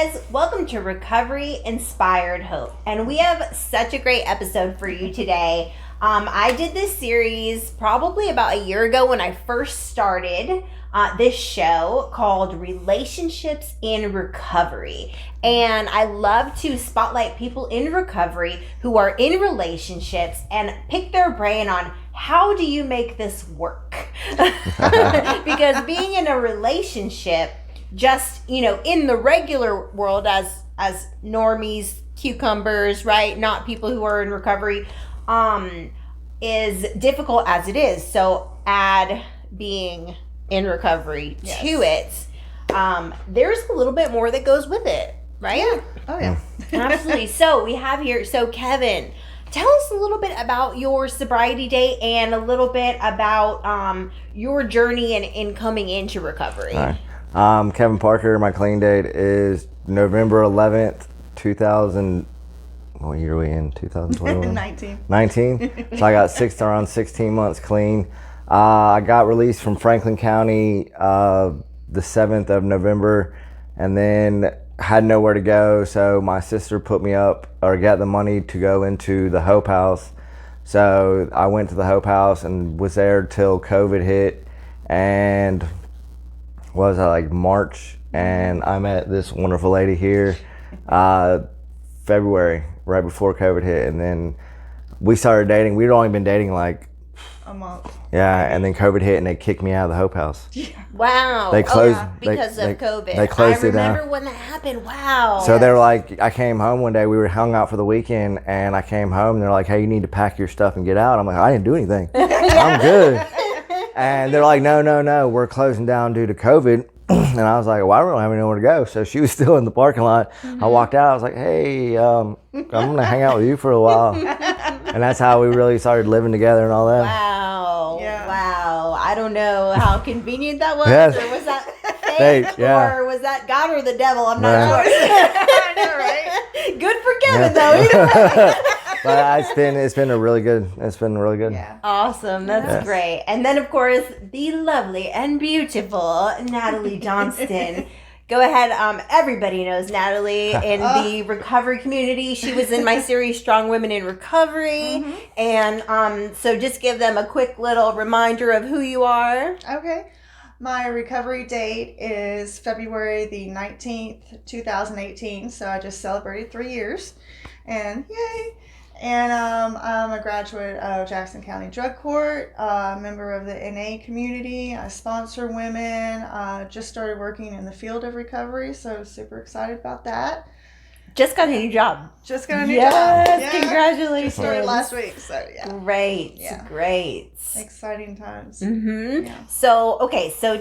guys, welcome to Recovery Inspired Hope. And we have such a great episode for you today. I did this series probably about a year ago when I first started this show called Relationships in Recovery. And I love to spotlight people in recovery who are in relationships and pick their brain on how do you make this work? Because being in a relationship, just, in the regular world as normies, cucumbers, right? Not people who are in recovery, is difficult as it is. So add being in recovery to it. There's a little bit more that goes with it, right? Yeah. Oh, yeah. Absolutely. So we have here, Kevin, tell us a little bit about your sobriety date and a little bit about your journey in coming into recovery. All right. Kevin Parker. My clean date is November 11th, 2000. What year are we in? 2021? 19. So I got around 16 months clean. I got released from Franklin County the 7th of November, and then had nowhere to go. So my sister put me up, or got the money to go into the Hope House. So I went to the Hope House and was there till COVID hit, and was like March, and I met this wonderful lady here February, right before COVID hit, and then we started dating. We'd only been dating like a month. Yeah, and then COVID hit and they kicked me out of the Hope House. Wow. They closed because of COVID. They closed it down. I remember when that happened. Wow. So they were like, I came home one day, we were hung out for the weekend, and I came home and they're like, hey, you need to pack your stuff and get out. I'm like, I didn't do anything. I'm good. And they're like, no, we're closing down due to COVID. And I was like, well, I don't have anywhere to go. So she was still in the parking lot. Mm-hmm. I walked out. I was like, hey, I'm going to hang out with you for a while. And that's how we really started living together and all that. Wow. Yeah. Wow. I don't know how convenient that was. Yes. Or was that fate? Or was that God or the devil? I'm not sure. I know, right? Good for Kevin, though. Either way. But it's been really good. Yeah. Awesome. That's great. And then, of course, the lovely and beautiful Natalie Johnston. Go ahead. Everybody knows Natalie in the recovery community. She was in my series, Strong Women in Recovery. Mm-hmm. And so just give them a quick little reminder of who you are. Okay. My recovery date is February the 19th, 2018. So I just celebrated 3 years. And yay! And I'm a graduate of Jackson County Drug Court, a member of the NA community. I sponsor women. Just started working in the field of recovery, so super excited about that. Just got a new job. Just got a new job. Yes, Yeah. Congratulations. Just started last week, so yeah. Great. Yeah. Great. Exciting times. Mm-hmm. Yeah. So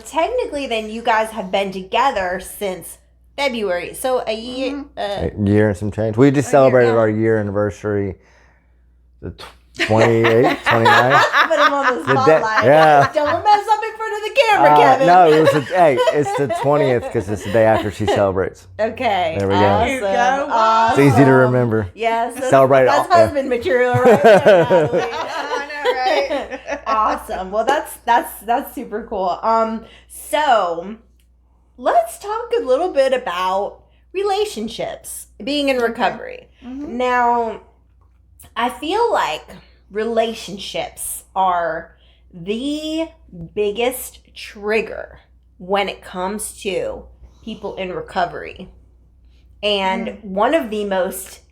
technically then you guys have been together since February. So a year. A year and some change. We just celebrated our year anniversary, the 28th, 29th. Put him on the spotlight. Yeah. Don't mess up in front of the camera, Kevin. No, it's the 20th because it's the day after she celebrates. Okay. There we go. Awesome. There you go. Awesome. It's easy to remember. Yes. Celebrate That's all- husband material right there, Natalie. I know, right? Awesome. Well, that's super cool. So let's talk a little bit about relationships, being in recovery. Mm-hmm. Now, I feel like relationships are the biggest trigger when it comes to people in recovery. And one of the most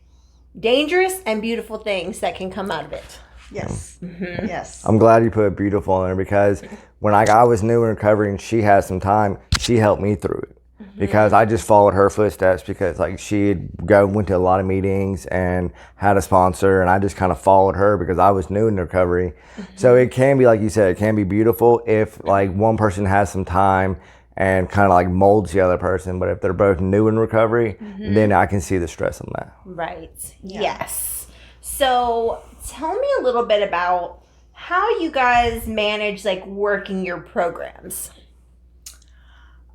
dangerous and beautiful things that can come out of it. Yes. Mm-hmm. Yes. I'm glad you put beautiful in there because when I was new in recovery and she had some time, she helped me through it. Because I just followed her footsteps because like she went to a lot of meetings and had a sponsor, and I just kind of followed her because I was new in recovery. So it can be, like you said, it can be beautiful if like one person has some time and kind of like molds the other person. But if they're both new in recovery, then I can see the stress on that. Right. Yeah. Yes. So tell me a little bit about how you guys manage like working your programs.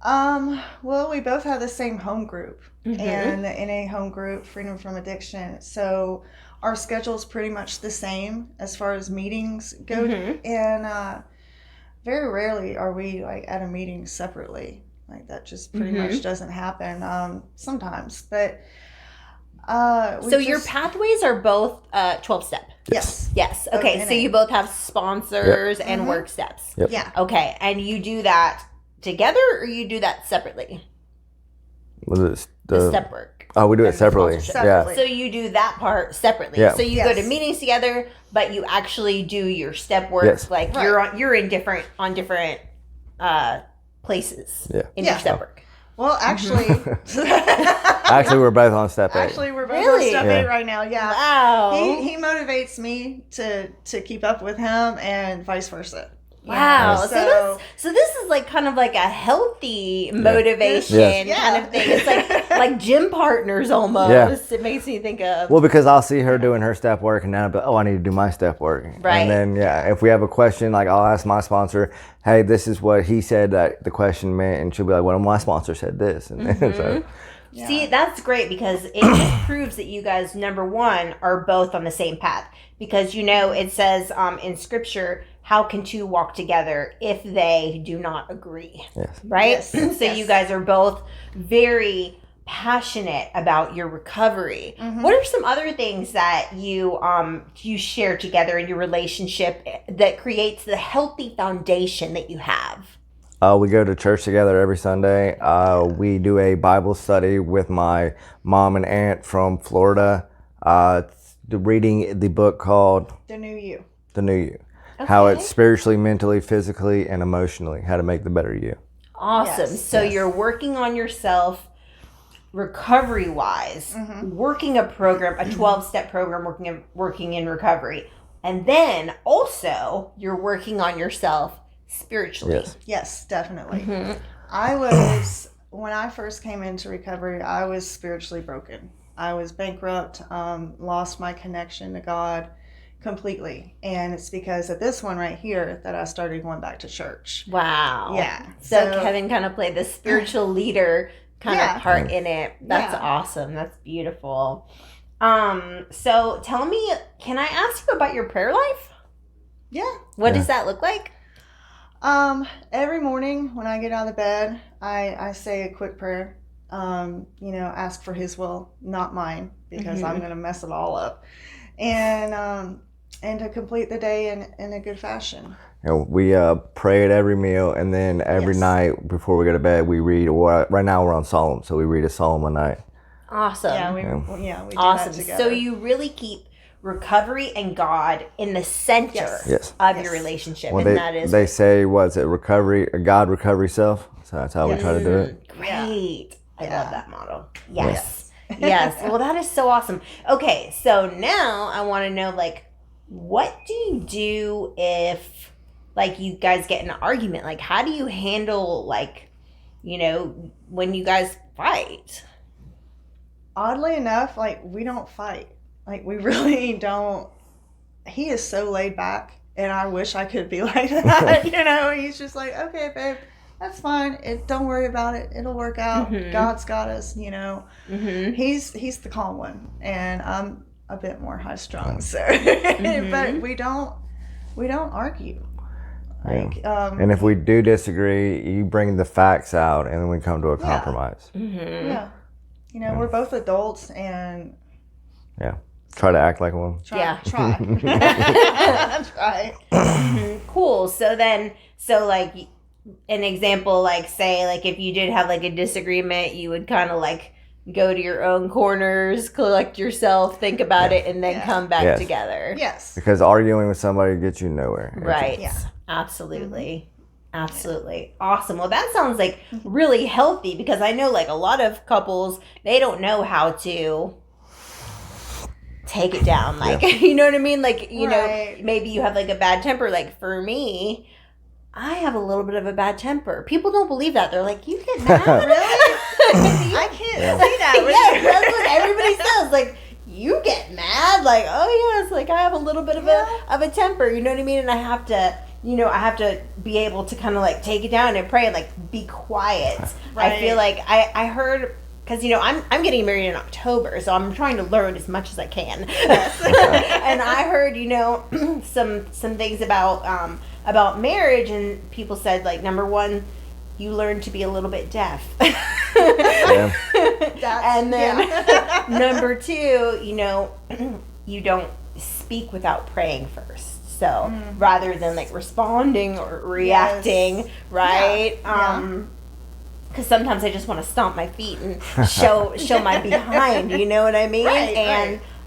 Well, we both have the same home group and the NA home group, Freedom from Addiction. So our schedule's pretty much the same as far as meetings go. And very rarely are we like at a meeting separately. Like that just pretty much doesn't happen sometimes. But so your pathways are both 12-step. Yes. Yes. Okay. So you both have sponsors and work steps. Yep. Yeah. Okay. And you do that together, or you do that separately? Was it The step work. Oh, we do it And the separately. sponsorship. Separately. So you do that part separately. Yeah. So you go to Yes. meetings together, but you actually do your step work. Yes. Like Right. you're in different places Yeah. in your step work. Well, actually, Actually, we're both on step 8. actually, we're both Really? on step Yeah. 8 right now. Yeah. Wow. He motivates me to keep up with him and vice versa. Wow. Yeah. So this is like kind of like a healthy motivation Yes. kind of thing. It's like gym partners almost. Yeah. It makes me think of. Well, because I'll see her doing her step work, and then I'll be, I need to do my step work. Right. And then, if we have a question, like I'll ask my sponsor, hey, this is what he said that the question meant, and she'll be like, well, my sponsor said this. And so, See, that's great because it just proves that you guys, number one, are both on the same path. Because, it says in Scripture, how can two walk together if they do not agree? yes. Right? Yes. So Yes. you guys are both very passionate about your recovery. What are some other things that you share together in your relationship that creates the healthy foundation that you have? We go to church together every Sunday. We do a Bible study with my mom and aunt from Florida, reading the book called The New You. The New You. How Okay. it's spiritually, mentally, physically, and emotionally, how to make the better you. Awesome. Yes, So yes. you're working on yourself recovery wise, working a program, a 12-step program working in recovery. And then also you're working on yourself spiritually. Yes. Yes, definitely. When I first came into recovery, I was spiritually broken. I was bankrupt, lost my connection to God completely. And it's because of this one right here that I started going back to church. Wow. Yeah. So Kevin kind of played the spiritual leader kind Yeah. of part in it. That's Yeah. awesome. That's beautiful. So tell me, can I ask you about your prayer life? Yeah. What does that look like? Every morning when I get out of bed, I say a quick prayer. Ask for His will, not mine, because I'm going to mess it all up. And to complete the day in a good fashion. We pray at every meal, and then every Yes. night before we go to bed, we read. Right now we're on Psalm, so we read a Psalm a night. Awesome. Yeah, we do Awesome. that together. So you really keep recovery and God in the center Yes. of Yes. your relationship. Well, and that is they say, what's it, recovery, God, recovery, self? So that's how we try to do it. great. I Yeah. love that model. Yes. Yes. Well, that is so awesome. Okay. So now I want to know, what do you do if, you guys get in an argument? How do you handle, when you guys fight? Oddly enough, we don't fight. We really don't. He is so laid back, and I wish I could be like that. He's just like, okay, babe, that's fine. Don't worry about it. It'll work out. God's got us. He's the calm one, and I'm a bit more high strung. So, but we don't argue. And if we do disagree, you bring the facts out, and then we come to a compromise. Yeah, we're both adults, and Yeah. Try to act like one. try. Try. Cool. So then, an example, say, if you did have a disagreement, you would kind of go to your own corners, collect yourself, think about it, and then come back Yes. together. Yes. Because arguing with somebody gets you nowhere. Right. Yeah. Absolutely. Absolutely. Awesome. Well, that sounds really healthy, because I know a lot of couples, they don't know how to take it down. You know what I mean? Right. Maybe you have a bad temper. For me, I have a little bit of a bad temper. People don't believe that. They're like, you get mad? Really? I can't see that. Yes, that's what everybody says. You get mad? Oh yes, I have a little bit of a temper. You know what I mean? And I have to be able to kind of take it down and pray and be quiet. Right. I feel I heard, because I'm getting married in October, so I'm trying to learn as much as I can. And I heard some things about marriage, and people said number one, you learn to be a little bit deaf. Yeah. And then number 2, you know, you don't speak without praying first. So rather than like responding or reacting, right? Because sometimes I just want to stomp my feet and show my behind, you know what I mean?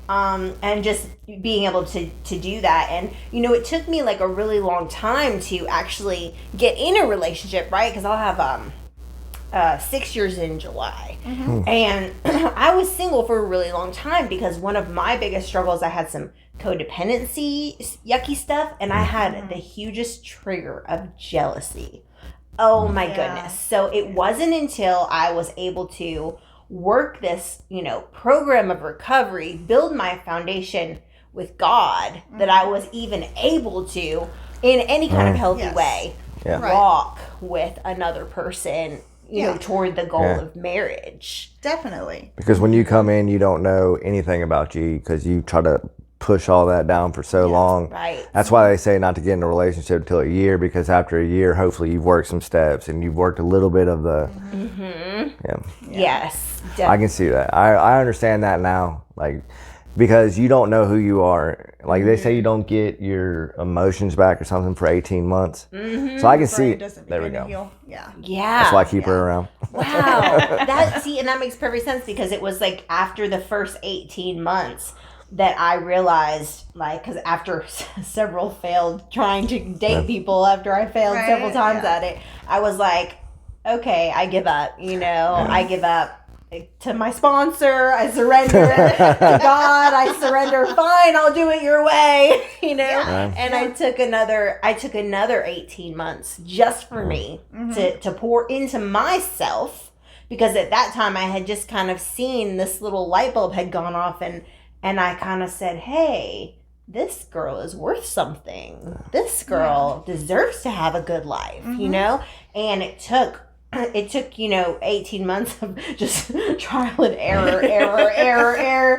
And just being able to do that. And, you know, it took me like a really long time to actually get in a relationship, right? Because I'll have 6 years in July. And I was single for a really long time because one of my biggest struggles, I had some codependency, yucky stuff, and I had the hugest trigger of jealousy. Oh my goodness. So it wasn't until I was able to work this, you know, program of recovery, build my foundation with God, that I was even able to, in any kind of healthy way, walk with another person, you know, toward the goal of marriage. Definitely. Because when you come in, you don't know anything about you because you try to push all that down for so long. Right. That's why they say not to get in a relationship until a year, because after a year, hopefully you've worked some steps and you've worked a little bit of the. Yes. Definitely. I can see that. I understand that now. Like, because you don't know who you are. Like they say, you don't get your emotions back or something for 18 months. So I can see. There we go. Yeah. Yeah. That's why I keep her around. Wow. And that makes perfect sense, because it was like after the first 18 months that I realized, like, because after several failed trying to date people, after I failed several times at it, I was like, okay, I give up, you know, I give up to my sponsor, I surrender to God, I surrender, fine, I'll do it your way, you know, and I took another 18 months just for me to pour into myself, because at that time I had just kind of seen this little light bulb had gone off, and I kind of said, hey, this girl is worth something. This girl deserves to have a good life, you know? And it took, you know, 18 months of just trial and error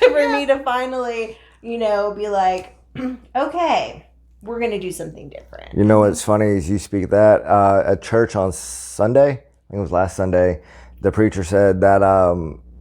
for me to finally, you know, be like, okay, we're going to do something different. You know what's funny is you speak that at church on Sunday, I think it was last Sunday, the preacher said that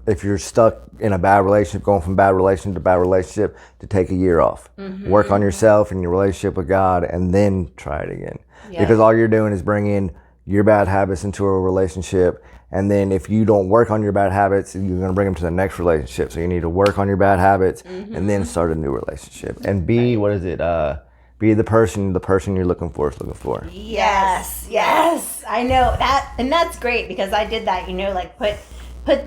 if you're stuck in a bad relationship, going from bad relationship to bad relationship, to take a year off. Work on yourself and your relationship with God, and then try it again. Because all you're doing is bringing your bad habits into a relationship, and then if you don't work on your bad habits, you're going to bring them to the next relationship. So you need to work on your bad habits and then start a new relationship. And be, what is it? Be the person you're looking for is looking for. Yes. I know that, and that's great, because I did that, you know, like put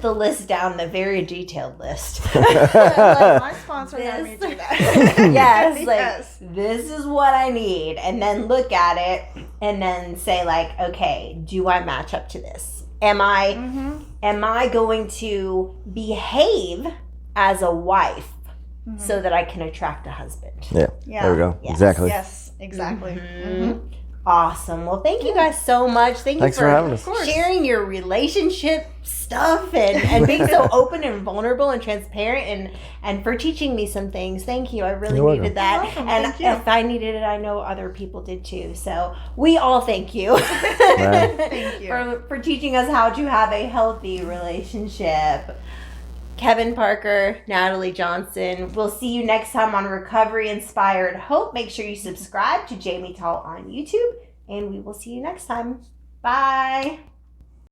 the list down, the very detailed list. Like my sponsor had me do that. This is what I need, and then look at it and then say, like, okay, do I match up to this? Am I going to behave as a wife so that I can attract a husband? Yeah. There we go. Yes. Exactly. Yes, exactly. Awesome. Well, thank you guys so much. Thanks for having us. Sharing your relationship stuff and being so open and vulnerable and transparent, and for teaching me some things. Thank you. I really needed that. You're welcome. And Thank you. if I needed it, I know other people did too. So we all thank you. Thank you. for teaching us how to have a healthy relationship. Kevin Parker, Natalie Johnson. We'll see you next time on Recovery Inspired Hope. Make sure you subscribe to Jamie Tall on YouTube, and we will see you next time. Bye.